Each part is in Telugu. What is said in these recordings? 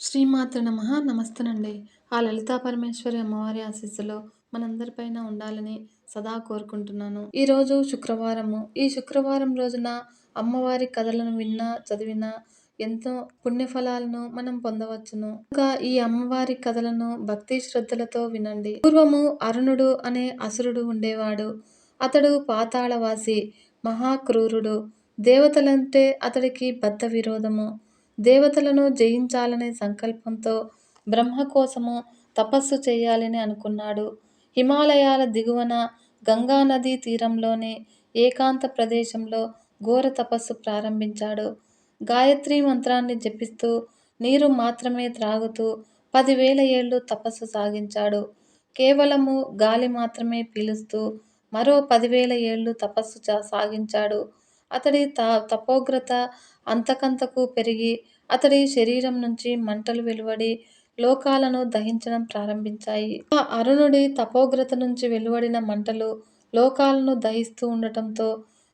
శ్రీమాతృ నమః నమస్తేనండి. ఆ లలితా పరమేశ్వరి అమ్మవారి ఆశీస్సులు మనందరిపైన ఉండాలని సదా కోరుకుంటున్నాను. ఈరోజు శుక్రవారము. ఈ శుక్రవారం రోజున అమ్మవారి కథలను విన్నా, చదివినా ఎంతో పుణ్యఫలాలను మనం పొందవచ్చును. ఇంకా ఈ అమ్మవారి కథలను భక్తి శ్రద్ధలతో వినండి. పూర్వము అరుణుడు అనే అసురుడు ఉండేవాడు. అతడు పాతాళవాసి, మహాక్రూరుడు. దేవతలంటే అతడికి బద్ధ విరోధము. దేవతలను జయించాలనే సంకల్పంతో బ్రహ్మ కోసము తపస్సు చేయాలని అనుకున్నాడు. హిమాలయాల దిగువన గంగానదీ తీరంలోని ఏకాంత ప్రదేశంలో ఘోర తపస్సు ప్రారంభించాడు. గాయత్రి మంత్రాన్ని జపిస్తూ నీరు మాత్రమే త్రాగుతూ 10,000 ఏళ్ళు తపస్సు సాగించాడు. కేవలము గాలి మాత్రమే పీలుస్తూ మరో 10,000 ఏళ్ళు తపస్సు సాగించాడు. అతడి తపోగ్రత అంతకంతకు పెరిగి అతడి శరీరం నుంచి మంటలు వెలువడి లోకాలను దహించడం ప్రారంభించాయి. ఆ అరుణుడి తపోగ్రత నుంచి వెలువడిన మంటలు లోకాలను దహిస్తూ ఉండటంతో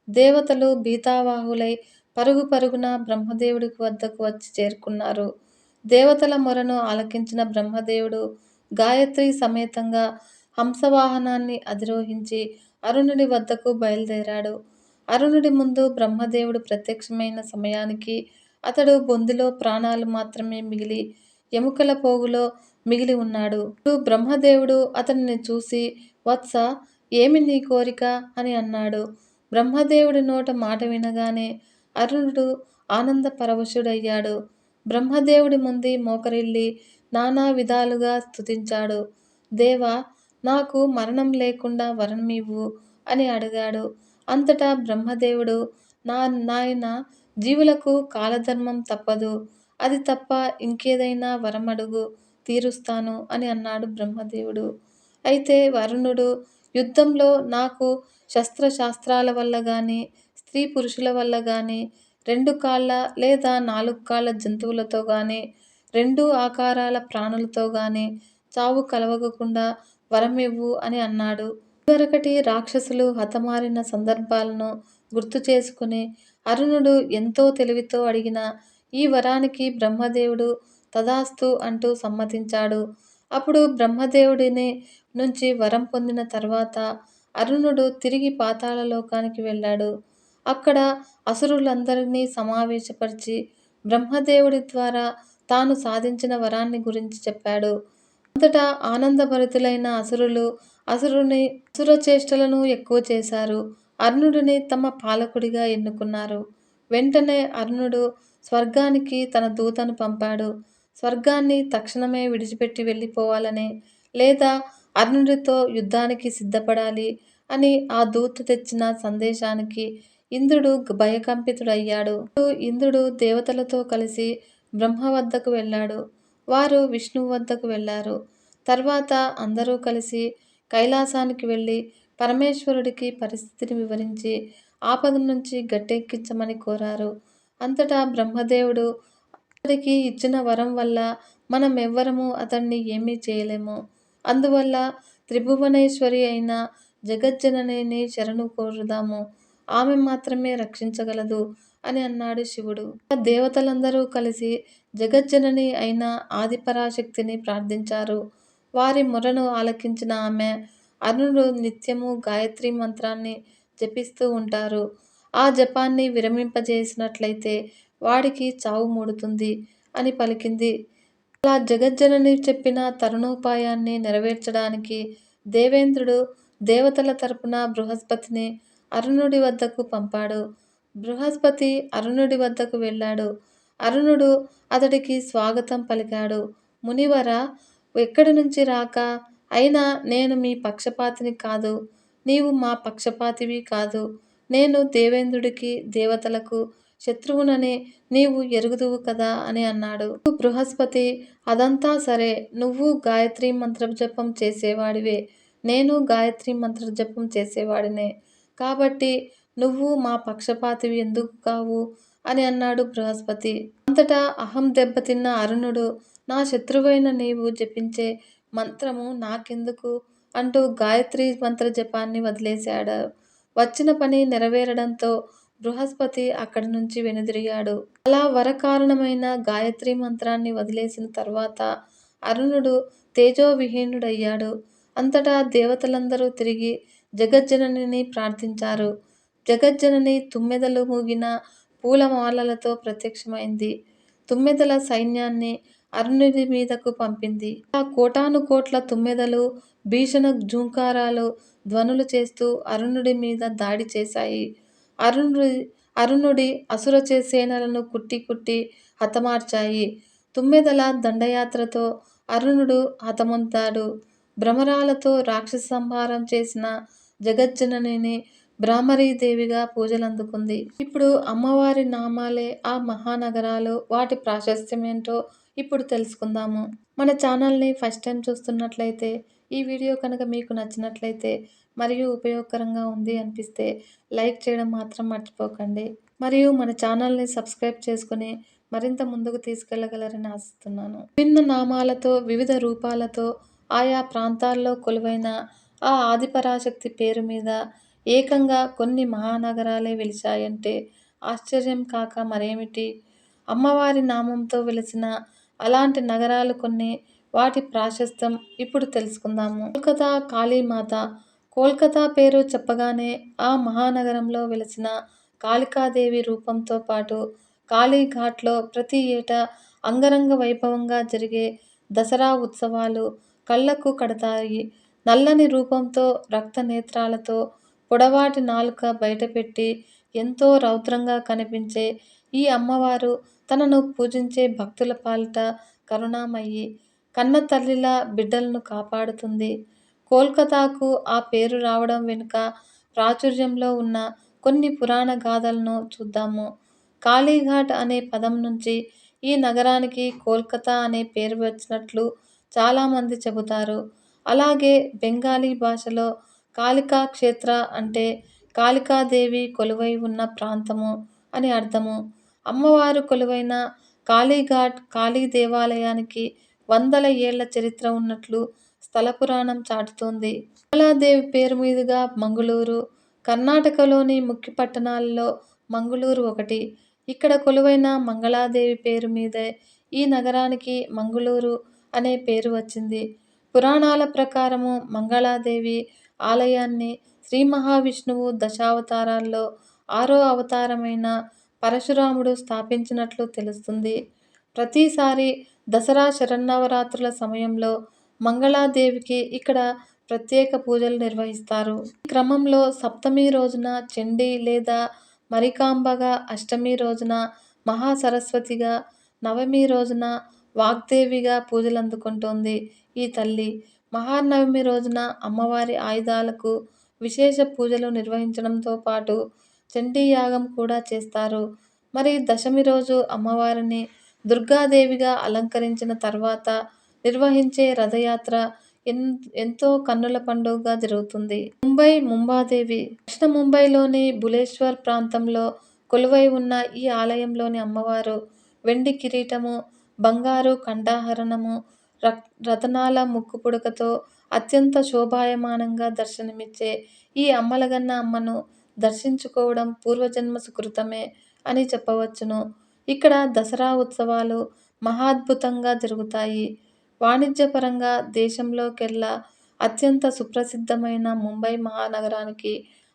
దేవతలు భీతావాహులై పరుగు పరుగున బ్రహ్మదేవుడి వద్దకు వచ్చి చేరుకున్నారు. దేవతల మొరను ఆలకించిన బ్రహ్మదేవుడు గాయత్రి సమేతంగా హంసవాహనాన్ని అధిరోహించి అరుణుడి వద్దకు బయలుదేరాడు. అరుణుడి ముందు బ్రహ్మదేవుడు ప్రత్యక్షమైన సమయానికి అతడు బొందిలో ప్రాణాలు మాత్రమే మిగిలి ఎముకల పోగులో మిగిలి ఉన్నాడు. బ్రహ్మదేవుడు అతనిని చూసి, వత్స, ఏమి నీ కోరిక అని అన్నాడు. బ్రహ్మదేవుడి నోట మాట వినగానే అరుణుడు ఆనంద పరవశుడయ్యాడు. బ్రహ్మదేవుడి ముందు మోకరిల్లి నానా విధాలుగా స్తుతించాడు. దేవా, నాకు మరణం లేకుండా వరమివ్వు అని అడిగాడు. అంతటా బ్రహ్మదేవుడు, నాయన, జీవులకు కాలధర్మం తప్పదు. అది తప్ప ఇంకేదైనా వరమడుగు, తీరుస్తాను అని అన్నాడు బ్రహ్మదేవుడు. అయితే వరుణుడు, యుద్ధంలో నాకు శస్త్రశాస్త్రాల వల్ల గాని, స్త్రీ పురుషుల వల్ల గాని, 2 కాళ్ళ లేదా 4 కాళ్ళ జంతువులతో గాని, 2 ఆకారాల ప్రాణులతో గాని చావు కలగకుండా వరమివ్వు అని అన్నాడు. ఇదివరకటి రాక్షసులు హతమారిన సందర్భాలను గుర్తు చేసుకుని అరుణుడు ఎంతో తెలివితో అడిగిన ఈ వరానికి బ్రహ్మదేవుడు తథాస్తు అంటూ సమ్మతించాడు. అప్పుడు బ్రహ్మదేవుడిని నుంచి వరం పొందిన తర్వాత అరుణుడు తిరిగి పాతాళ లోకానికి వెళ్ళాడు. అక్కడ అసురులందరినీ సమావేశపరిచి బ్రహ్మదేవుడి ద్వారా తాను సాధించిన వరాన్ని గురించి చెప్పాడు. అంతటా ఆనందభరితులైన అసురులు అసుర చేష్టలను ఎక్కువ చేశారు. అరుణుడిని తమ పాలకుడిగా ఎన్నుకున్నారు. వెంటనే అరుణుడు స్వర్గానికి తన దూతను పంపాడు. స్వర్గాన్ని తక్షణమే విడిచిపెట్టి వెళ్ళిపోవాలని, లేదా అరుణుడితో యుద్ధానికి సిద్ధపడాలి అని ఆ దూత తెచ్చిన సందేశానికి ఇంద్రుడు భయకంపితుడయ్యాడు. ఇంద్రుడు దేవతలతో కలిసి బ్రహ్మ వద్దకు వెళ్ళాడు. వారు విష్ణువు వద్దకు వెళ్ళారు. తర్వాత అందరూ కలిసి కైలాసానికి వెళ్ళి పరమేశ్వరుడికి పరిస్థితిని వివరించి ఆపద నుంచి గట్టెక్కించమని కోరారు. అంతటా బ్రహ్మదేవుడు, అతడికి ఇచ్చిన వరం వల్ల మనమెవ్వరము అతన్ని ఏమీ చేయలేము. అందువల్ల త్రిభువనేశ్వరి అయిన జగజ్జననిని శరణు కోరుదాము. ఆమె మాత్రమే రక్షించగలదు అని అన్నాడు శివుడు. దేవతలందరూ కలిసి జగజ్జనని అయిన ఆదిపరాశక్తిని ప్రార్థించారు. వారి మొరను ఆలకించిన ఆమె, అరుణుడు నిత్యము గాయత్రి మంత్రాన్ని జపిస్తూ ఉంటారు. ఆ జపాన్ని విరమింపజేసినట్లయితే వాడికి చావు మూడుతుంది అని పలికింది. అలా జగజ్జనని చెప్పిన తరుణోపాయాన్ని నెరవేర్చడానికి దేవేంద్రుడు దేవతల తరపున బృహస్పతిని అరుణుడి వద్దకు పంపాడు. బృహస్పతి అరుణుడి వద్దకు వెళ్ళాడు. అరుణుడు అతడికి స్వాగతం పలికాడు. మునివర, ఎక్కడి నుంచి రాక? అయినా నేను మీ పక్షపాతిని కాదు. నీవు మా పక్షపాతివి కాదు. నేను దేవేంద్రుడికి దేవతలకు శత్రువునని నీవు ఎరుగుదువు కదా అని అన్నాడు. బృహస్పతి, అదంతా సరే, నువ్వు గాయత్రి మంత్రజపం చేసేవాడివే, నేను గాయత్రి మంత్రజపం చేసేవాడినే. కాబట్టి నువ్వు మా పక్షపాతివి ఎందుకు కావు అని అన్నాడు బృహస్పతి. అంతటా అహం దెబ్బతిన్న అరుణుడు, నా శత్రువైన నీవు జపించే మంత్రము నాకెందుకు అంటూ గాయత్రి మంత్ర జపాన్ని వదిలేశాడు. వచ్చిన పని నెరవేరడంతో బృహస్పతి అక్కడి నుంచి వెనుదిరిగాడు. అలా వరకారణమైన గాయత్రి మంత్రాన్ని వదిలేసిన తర్వాత అరుణుడు తేజోవిహీనుడయ్యాడు. అంతటా దేవతలందరూ తిరిగి జగజ్జననిని ప్రార్థించారు. జగజ్జనని తుమ్మెదలు మూగిన పూలమాలలతో ప్రత్యక్షమైంది. తుమ్మెదల సైన్యాన్ని అరుణుడి మీదకు పంపింది. ఆ కోటానుకోట్ల తుమ్మెదలు భీషణ జూంకారాలు ధ్వనులు చేస్తూ అరుణుడి మీద దాడి చేశాయి. అరుణుడి అరుణుడి అసుర సేనలను కుట్టి కుట్టి హతమార్చాయి. తుమ్మెదల దండయాత్రతో అరుణుడు హతమొందాడు. భ్రమరాలతో రాక్షస సంహారం చేసిన జగజ్జననిని భ్రామరీదేవిగా పూజలందుకుంది. ఇప్పుడు అమ్మవారి నామాలే ఆ మహానగరాలు, వాటి ప్రాశస్త్యమేంటో ఇప్పుడు తెలుసుకుందాము. మన ఛానల్ని ఫస్ట్ టైం చూస్తున్నట్లయితే, ఈ వీడియో కనుక మీకు నచ్చినట్లయితే మరియు ఉపయోగకరంగా ఉంది అనిపిస్తే లైక్ చేయడం మాత్రం మర్చిపోకండి. మరియు మన ఛానల్ని సబ్స్క్రైబ్ చేసుకుని మరింత ముందుకు తీసుకెళ్లగలరని ఆశిస్తున్నాను. విభిన్న నామాలతో, వివిధ రూపాలతో ఆయా ప్రాంతాల్లో కొలువైన ఆ ఆదిపరాశక్తి పేరు మీద ఏకంగా కొన్ని మహానగరాలే వెలిశాయంటే ఆశ్చర్యం కాక మరేమిటి? అమ్మవారి నామంతో వెలిసిన అలాంటి నగరాలు కొన్ని, వాటి ప్రాశస్త్యం ఇప్పుడు తెలుసుకుందాము. కోల్కతా కాళీమాత. కోల్కతా పేరు చెప్పగానే ఆ మహానగరంలో వెలిసిన కాళికాదేవి రూపంతో పాటు కాళీఘాట్లో ప్రతి ఏటా అంగరంగ వైభవంగా జరిగే దసరా ఉత్సవాలు కళ్లకు కడతాయి. నల్లని రూపంతో, రక్త నేత్రాలతో, పొడవాటి నాలుక బయటపెట్టి ఎంతో రౌద్రంగా కనిపించే ఈ అమ్మవారు తనను పూజించే భక్తుల పాలిట కరుణామయి, కన్న తల్లిలా బిడ్డలను కాపాడుతుంది. కోల్కతాకు ఆ పేరు రావడం వెనుక ప్రాచుర్యంలో ఉన్న కొన్ని పురాణ గాథలను చూద్దాము. కాళీఘాట్ అనే పదం నుంచి ఈ నగరానికి కోల్కతా అనే పేరు వచ్చినట్లు చాలామంది చెబుతారు. అలాగే బెంగాలీ భాషలో కాళికా క్షేత్ర అంటే కాళికాదేవి కొలువై ఉన్న ప్రాంతము అని అర్థము. అమ్మవారు కొలువైన కాళీఘాట్, కాళీ దేవాలయానికి వందల ఏళ్ల చరిత్ర ఉన్నట్లు స్థల పురాణం చాటుతోంది. కమలాదేవి పేరు మీదుగా మంగుళూరు. కర్ణాటకలోని ముఖ్య పట్టణాలలో మంగుళూరు ఒకటి. ఇక్కడ కొలువైన మంగళాదేవి పేరు మీదే ఈ నగరానికి మంగుళూరు అనే పేరు వచ్చింది. పురాణాల ప్రకారము మంగళాదేవి ఆలయాన్ని శ్రీ మహావిష్ణువు దశావతారాల్లో 6వ అవతారమైన పరశురాముడు స్థాపించినట్లు తెలుస్తుంది. ప్రతిసారి దసరా శరన్నవరాత్రుల సమయంలో మంగళాదేవికి ఇక్కడ ప్రత్యేక పూజలు నిర్వహిస్తారు. ఈ క్రమంలో సప్తమి రోజున చండీ లేదా మరికాంబగా, అష్టమి రోజున మహాసరస్వతిగా, నవమి రోజున వాగ్దేవిగా పూజలందుకుంటోంది ఈ తల్లి. మహానవమి రోజున అమ్మవారి ఆయుధాలకు విశేష పూజలు నిర్వహించడంతో పాటు చండీయాగం కూడా చేస్తారు. మరి దశమి రోజు అమ్మవారిని దుర్గాదేవిగా అలంకరించిన తర్వాత నిర్వహించే రథయాత్ర ఎంతో కన్నుల పండుగగా జరుగుతుంది. ముంబాదేవి. దక్షిణ ముంబైలోని బులేశ్వర్ ప్రాంతంలో కొలువై ఉన్న ఈ ఆలయంలోని అమ్మవారు వెండి కిరీటము, బంగారు కంఠాభరణము, రతనాల ముక్కు పుడకతో అత్యంత శోభాయమానంగా దర్శనమిచ్చే ఈ అమ్మలగన్న అమ్మను దర్శించుకోవడం పూర్వజన్మ సుకృతమే అని చెప్పవచ్చును. ఇక్కడ దసరా ఉత్సవాలు మహాద్భుతంగా జరుగుతాయి. వాణిజ్యపరంగా దేశంలోకెల్లా అత్యంత సుప్రసిద్ధమైన ముంబై మహానగరానికి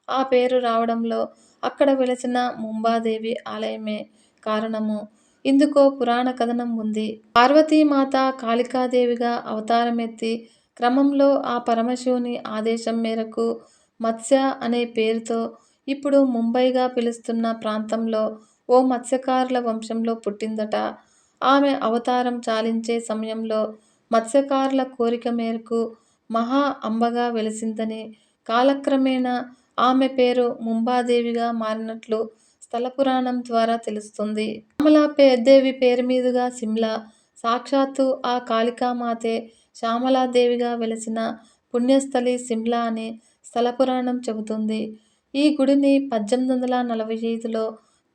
ఆ పేరు రావడంలో అక్కడ వెలసిన ముంబాదేవి ఆలయమే కారణము. ఇందుకో పురాణ కథనం ఉంది. పార్వతీమాత కాళికాదేవిగా అవతారమెత్తి క్రమంలో ఆ పరమశివుని ఆదేశం మేరకు మత్స్య అనే పేరుతో ఇప్పుడు ముంబైగా పిలుస్తున్న ప్రాంతంలో ఓ మత్స్యకారుల వంశంలో పుట్టిందట. ఆమె అవతారం చాలించే సమయంలో మత్స్యకారుల కోరిక మేరకు మహా అంబగా వెలిసిందని, కాలక్రమేణా ఆమె పేరు ముంబాదేవిగా మారినట్లు స్థల పురాణం ద్వారా తెలుస్తుంది. శ్యామలాదేవి పేరు మీదుగా సిమ్లా. సాక్షాత్తు ఆ కాళికామాతే శ్యామలాదేవిగా వెలసిన పుణ్యస్థలి సిమ్లా అని స్థల పురాణం చెబుతుంది. ఈ గుడిని 1845లో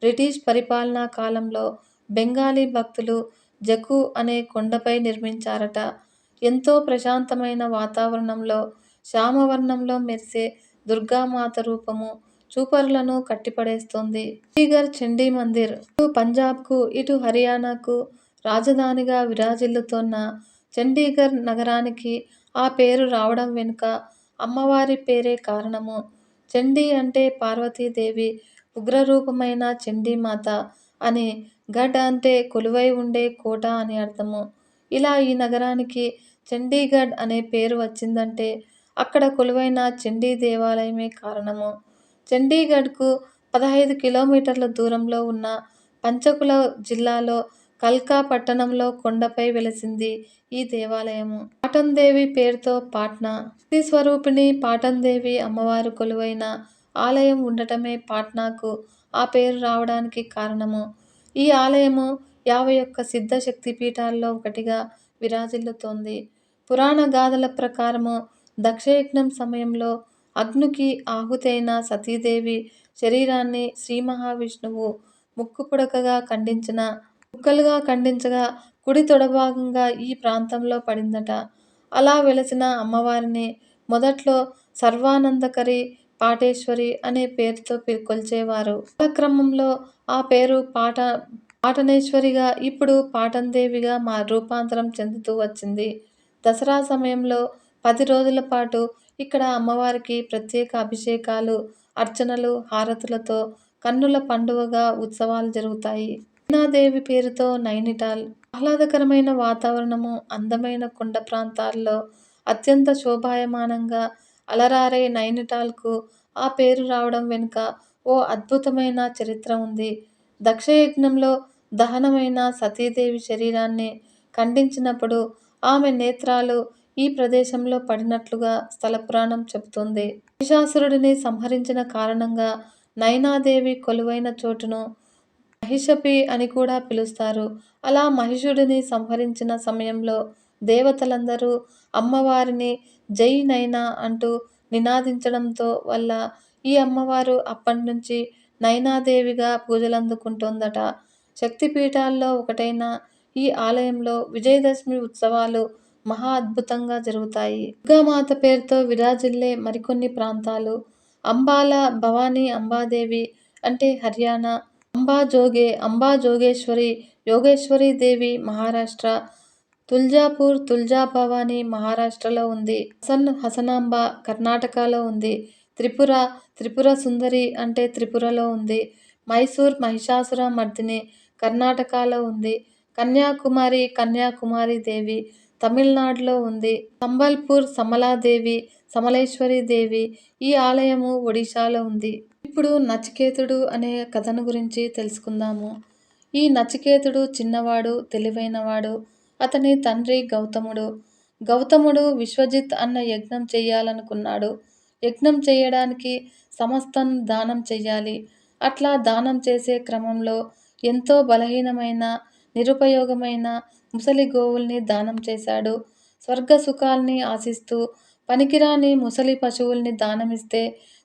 బ్రిటిష్ పరిపాలనా కాలంలో బెంగాలీ భక్తులు జకు అనే కొండపై నిర్మించారట. ఎంతో ప్రశాంతమైన వాతావరణంలో శ్యామవర్ణంలో మెరిసే దుర్గామాత రూపము చూపరులను కట్టిపడేస్తోంది. చండీగఢ్ చండీ మందిర్ ఇటు పంజాబ్కు, ఇటు హర్యానాకు రాజధానిగా విరాజిల్లుతోన్న చండీగఢ్ నగరానికి ఆ పేరు రావడం వెనుక అమ్మవారి పేరే కారణము. చండీ అంటే పార్వతీదేవి ఉగ్రరూపమైన చండీమాత అని, గఢ్ అంటే కొలువై ఉండే కోట అని అర్థము. ఇలా ఈ నగరానికి చండీగఢ్ అనే పేరు వచ్చిందంటే అక్కడ కొలువైన చండీ దేవాలయమే కారణము. చండీగఢ్కు 15 కిలోమీటర్ల దూరంలో ఉన్న పంచకుల జిల్లాలో కల్కా పట్టణంలో కొండపై వెలసింది ఈ దేవాలయము. పాటన్దేవి పేరుతో పాట్నా, శక్తి స్వరూపిణి పాటన్దేవి అమ్మవారు కొలువైన ఆలయం ఉండటమే పాట్నాకు ఆ పేరు రావడానికి కారణము. ఈ ఆలయము 51 సిద్ధ శక్తిపీఠాల్లో ఒకటిగా విరాజిల్లుతోంది. పురాణ గాథల ప్రకారము దక్షయజ్ఞం సమయంలో అగ్నికి ఆహుతి అయిన సతీదేవి శరీరాన్ని శ్రీ మహావిష్ణువు ముక్కలుగా ఖండించగా కుడి తొడభాగంగా ఈ ప్రాంతంలో పడిందట. అలా వెలసిన అమ్మవారిని మొదట్లో సర్వానందకరి పాటేశ్వరి అనే పేరుతో కొల్చేవారు. కాలక్రమంలో ఆ పేరు పాటనేశ్వరిగా, ఇప్పుడు పాటన్దేవిగా రూపాంతరం చెందుతూ వచ్చింది. దసరా సమయంలో 10 రోజుల పాటు ఇక్కడ అమ్మవారికి ప్రత్యేక అభిషేకాలు, అర్చనలు, హారతులతో కన్నుల పండువగా ఉత్సవాలు జరుగుతాయి. నైనాదేవి పేరుతో నైనిటాల్ ఆహ్లాదకరమైన వాతావరణము, అందమైన కొండ ప్రాంతాల్లో అత్యంత శోభాయమానంగా అలరారే నైనిటాల్కు ఆ పేరు రావడం వెనుక ఓ అద్భుతమైన చరిత్ర ఉంది. దక్షయజ్ఞంలో దహనమైన సతీదేవి శరీరాన్ని ఖండించినప్పుడు ఆమె నేత్రాలు ఈ ప్రదేశంలో పడినట్లుగా స్థలపురాణం చెబుతుంది. మహిషాసురుడిని సంహరించిన కారణంగా నైనాదేవి కొలువైన చోటును మహిషపి అని కూడా పిలుస్తారు. అలా మహిషుడిని సంహరించిన సమయంలో దేవతలందరూ అమ్మవారిని జై నైనా అంటూ నినాదించడంతో వల్ల ఈ అమ్మవారు అప్పట్నుంచి నైనాదేవిగా పూజలందుకుంటోందట. శక్తిపీఠాల్లో ఒకటైన ఈ ఆలయంలో విజయదశమి ఉత్సవాలు మహా అద్భుతంగా జరుగుతాయి. దుర్గామాత పేరుతో విరాజిల్లే మరికొన్ని ప్రాంతాలు: అంబాల భవానీ అంబాదేవి అంటే హర్యానా, అంబాజోగేశ్వరి యోగేశ్వరీ దేవి మహారాష్ట్ర, తుల్జాపూర్ తుల్జా భవానీ మహారాష్ట్రలో ఉంది. హసనాంబ కర్ణాటకలో ఉంది. త్రిపుర సుందరి అంటే త్రిపురలో ఉంది. మైసూర్ మహిషాసుర మర్దిని కర్ణాటకలో ఉంది. కన్యాకుమారి దేవి తమిళనాడులో ఉంది. సంబల్పూర్ సమలేశ్వరి దేవి ఈ ఆలయము ఒడిశాలో ఉంది. ఇప్పుడు నచికేతుడు అనే కథను గురించి తెలుసుకుందాము. ఈ నచికేతుడు చిన్నవాడు, తెలివైనవాడు. అతని తండ్రి గౌతముడు విశ్వజిత్ అన్న యజ్ఞం చెయ్యాలనుకున్నాడు. యజ్ఞం చెయ్యడానికి సమస్తం దానం చెయ్యాలి. అట్లా దానం చేసే క్రమంలో ఎంతో బలహీనమైన, నిరుపయోగమైన ముసలి గోవుల్ని దానం చేశాడు. స్వర్గ సుఖాల్ని ఆశిస్తూ పనికిరాని ముసలి పశువుల్ని దానమిస్తే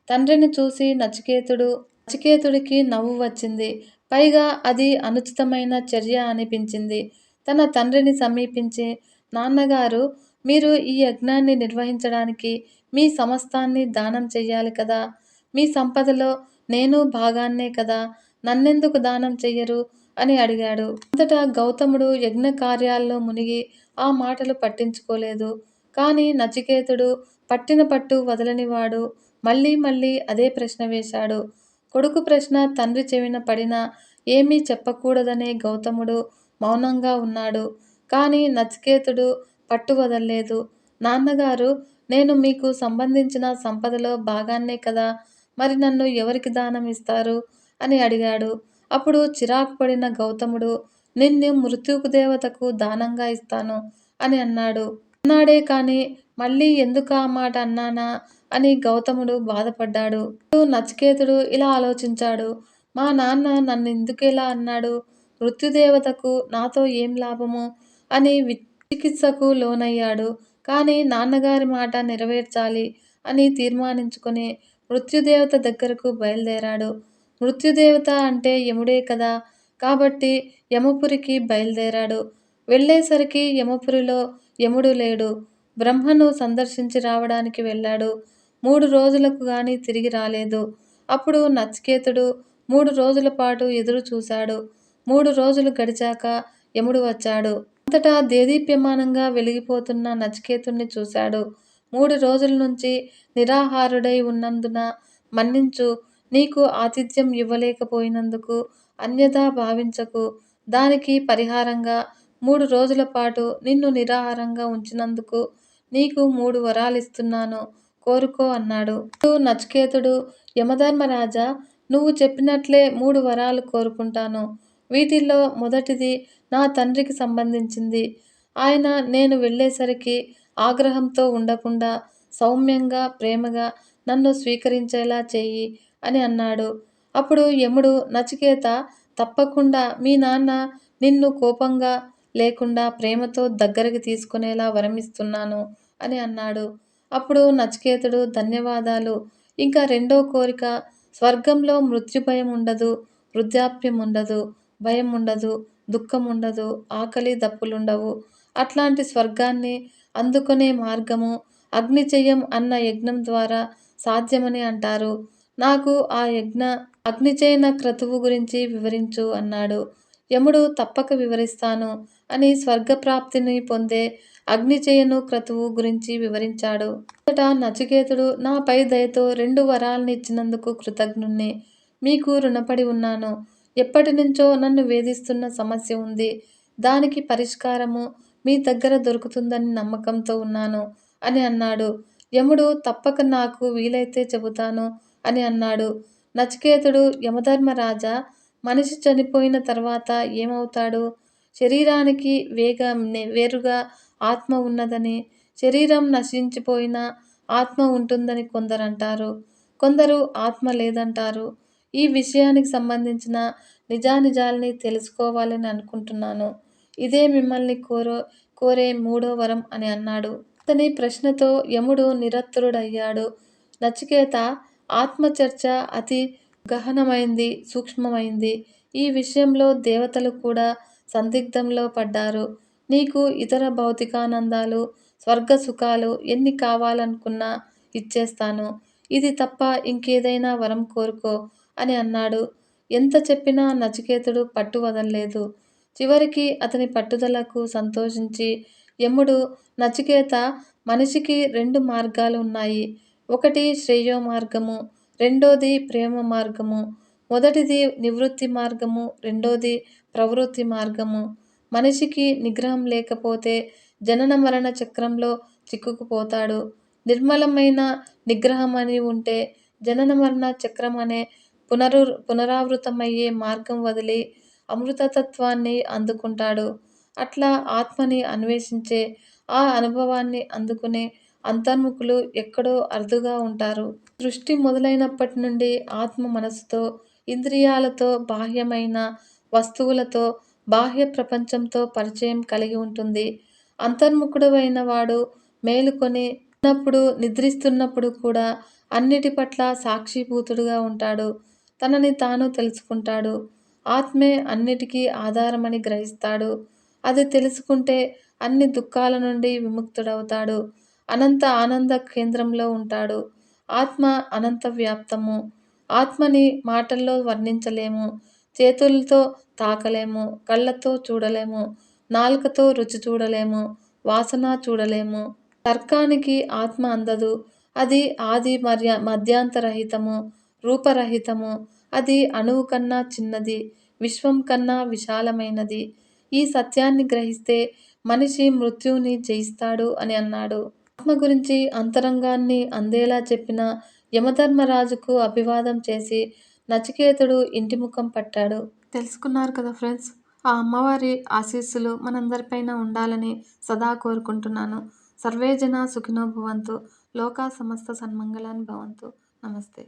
తండ్రిని చూసి నచికేతుడికి నవ్వు వచ్చింది. పైగా అది అనుచితమైన చర్య అనిపించింది. తన తండ్రిని సమీపించి, నాన్నగారు, మీరు ఈ యజ్ఞాన్ని నిర్వహించడానికి మీ సమస్తాన్ని దానం చెయ్యాలి కదా. మీ సంపదలో నేను భాగాన్నే కదా. నన్నెందుకు దానం చెయ్యరు అని అడిగాడు. అంతటా గౌతముడు యజ్ఞ కార్యాల్లో మునిగి ఆ మాటలు పట్టించుకోలేదు. కాని నచికేతుడు పట్టిన పట్టు వదలనివాడు మళ్ళీ అదే ప్రశ్న వేశాడు. కొడుకు ప్రశ్న తండ్రి చెవిన పడినా ఏమీ చెప్పకూడదనే గౌతముడు మౌనంగా ఉన్నాడు. కాని నచికేతుడు పట్టు వదల్లేదు. నాన్నగారు, నేను మీకు సంబంధించిన సంపదలో భాగాన్నే కదా. మరి నన్ను ఎవరికి దానం ఇస్తారు అని అడిగాడు. అప్పుడు చిరాకు పడిన గౌతముడు, నిన్ను మృత్యుదేవతకు దానంగా ఇస్తాను అని అన్నాడే కాని మళ్ళీ ఎందుకా మాట అన్నానా అని గౌతముడు బాధపడ్డాడు. అప్పుడు నచికేతుడు ఇలా ఆలోచించాడు. మా నాన్న నన్ను ఎందుకిలా అన్నాడు? మృత్యుదేవతకు నాతో ఏం లాభము అని విచికిత్సకు లోనయ్యాడు. కాని నాన్నగారి మాట నెరవేర్చాలి అని తీర్మానించుకుని మృత్యుదేవత దగ్గరకు బయలుదేరాడు. మృత్యుదేవత అంటే యముడే కదా. కాబట్టి యమపురికి బయలుదేరాడు. వెళ్ళేసరికి యమపురిలో యముడు లేడు. బ్రహ్మను సందర్శించి రావడానికి వెళ్ళాడు. 3 రోజులకు గాని తిరిగి రాలేదు. అప్పుడు నచికేతుడు 3 రోజుల పాటు ఎదురు చూశాడు. 3 రోజులు గడిచాక యముడు వచ్చాడు. అంతటా దేదీప్యమానంగా వెలిగిపోతున్న నచికేతుణ్ణి చూశాడు. 3 రోజుల నుంచి నిరాహారుడై ఉన్నందున మన్నించు. నీకు ఆతిథ్యం ఇవ్వలేకపోయినందుకు అన్యథా భావించకు. దానికి పరిహారంగా 3 రోజుల పాటు నిన్ను నిరాహారంగా ఉంచినందుకు నీకు 3 వరాలిస్తున్నాను, కోరుకో అన్నాడు. అప్పుడు నచికేతుడు, యమధర్మరాజా, నువ్వు చెప్పినట్లే 3 వరాలు కోరుకుంటాను. వీటిల్లో మొదటిది నా తండ్రికి సంబంధించింది. ఆయన నేను వెళ్ళేసరికి ఆగ్రహంతో ఉండకుండా సౌమ్యంగా, ప్రేమగా నన్ను స్వీకరించేలా చెయ్యి అని అన్నాడు. అప్పుడు యముడు, నచికేత, తప్పకుండా మీ నాన్న నిన్ను కోపంగా లేకుండా ప్రేమతో దగ్గరికి తీసుకునేలా వరమిస్తున్నాను అని అన్నాడు. అప్పుడు నచికేతుడు, ధన్యవాదాలు. ఇంకా రెండో కోరిక, స్వర్గంలో మృత్యుభయం ఉండదు, వృద్ధాప్యం ఉండదు, భయం ఉండదు, దుఃఖం ఉండదు, ఆకలి దప్పులుండవు. అట్లాంటి స్వర్గాన్ని అందుకునే మార్గము అగ్నిచయం అన్న యజ్ఞం ద్వారా సాధ్యమని అంటారు. నాకు ఆ అగ్నిచయన క్రతువు గురించి వివరించు అన్నాడు. యముడు, తప్పక వివరిస్తాను అని స్వర్గప్రాప్తిని పొందే అగ్నిచయను క్రతువు గురించి వివరించాడు. అంతటా నచికేతుడు, నాపై దయతో 2 వరాల్ని ఇచ్చినందుకు కృతజ్ఞుణ్ణి. మీకు రుణపడి ఉన్నాను. ఎప్పటినుంచో నన్ను వేధిస్తున్న సమస్య ఉంది. దానికి పరిష్కారము మీ దగ్గర దొరుకుతుందని నమ్మకంతో ఉన్నాను అని అన్నాడు. యముడు, తప్పక నాకు వీలైతే చెబుతాను అని అన్నాడు. నచికేతుడు, యమధర్మరాజా, మనిషి చనిపోయిన తర్వాత ఏమవుతాడు? శరీరానికి వేరుగా ఆత్మ ఉన్నదని, శరీరం నశించిపోయినా ఆత్మ ఉంటుందని కొందరంటారు. కొందరు ఆత్మ లేదంటారు. ఈ విషయానికి సంబంధించిన నిజానిజాల్ని తెలుసుకోవాలని అనుకుంటున్నాను. ఇదే మిమ్మల్ని కోరే 3వ వరం అని అన్నాడు. అతని ప్రశ్నతో యముడు నిరత్తురుడయ్యాడు. నచికేత, ఆత్మచర్చ అతి గహనమైంది, సూక్ష్మమైంది. ఈ విషయంలో దేవతలు కూడా సందిగ్ధంలో పడ్డారు. నీకు ఇతర భౌతికానందాలు, స్వర్గ సుఖాలు ఎన్ని కావాలనుకున్నా ఇచ్చేస్తాను. ఇది తప్ప ఇంకేదైనా వరం కోరుకో అని అన్నాడు. ఎంత చెప్పినా నచికేతుడు పట్టు వదల్లేదు. చివరికి అతని పట్టుదలకు సంతోషించి యముడు, నచికేత, మనిషికి 2 మార్గాలు ఉన్నాయి. ఒకటి శ్రేయో మార్గము, రెండోది ప్రేమ మార్గము. మొదటిది నివృత్తి మార్గము, రెండోది ప్రవృత్తి మార్గము. మనిషికి నిగ్రహం లేకపోతే జనన మరణ చక్రంలో చిక్కుకుపోతాడు. నిర్మలమైన నిగ్రహం అని ఉంటే జనన మరణ చక్రం అనే పునరావృతమయ్యే మార్గం వదిలి అమృతతత్వాన్ని అందుకుంటాడు. అట్లా ఆత్మని అన్వేషించే, ఆ అనుభవాన్ని అందుకునే అంతర్ముఖులు ఎక్కడో అరుదుగా ఉంటారు. సృష్టి మొదలైనప్పటి నుండి ఆత్మ మనసుతో, ఇంద్రియాలతో, బాహ్యమైన వస్తువులతో, బాహ్య ప్రపంచంతో పరిచయం కలిగి ఉంటుంది. అంతర్ముఖుడైన వాడు మేలుకొని ఉన్నప్పుడు, నిద్రిస్తున్నప్పుడు కూడా అన్నిటి పట్ల సాక్షిభూతుడుగా ఉంటాడు. తనని తాను తెలుసుకుంటాడు. ఆత్మే అన్నిటికీ ఆధారమని గ్రహిస్తాడు. అది తెలుసుకుంటే అన్ని దుఃఖాల నుండి విముక్తుడవుతాడు. అనంత ఆనంద కేంద్రంలో ఉంటాడు. ఆత్మ అనంత వ్యాప్తము. ఆత్మని మాటల్లో వర్ణించలేము. చేతులతో తాకలేము, కళ్ళతో చూడలేము, నాలుకతో రుచి చూడలేము, వాసన చూడలేము. తర్కానికి ఆత్మ అందదు. అది ఆది మధ్యాంతరహితము, రూపరహితము. అది అణువు కన్నా చిన్నది, విశ్వం కన్నా విశాలమైనది. ఈ సత్యాన్ని గ్రహిస్తే మనిషి మృత్యువుని జయిస్తాడు అని అన్నాడు. ఆత్మ గురించి అంతరంగాన్ని అందేలా చెప్పిన యమధర్మరాజుకు అభివాదం చేసి నచికేతుడు ఇంటి ముఖం పట్టాడు. తెలుసుకున్నారు కదా ఫ్రెండ్స్. ఆ అమ్మవారి ఆశీస్సులు మనందరిపైన ఉండాలని సదా కోరుకుంటున్నాను. సర్వే జనా సుఖినో భవంతు. లోకా సమస్త సన్మంగళాని భవంతు. నమస్తే.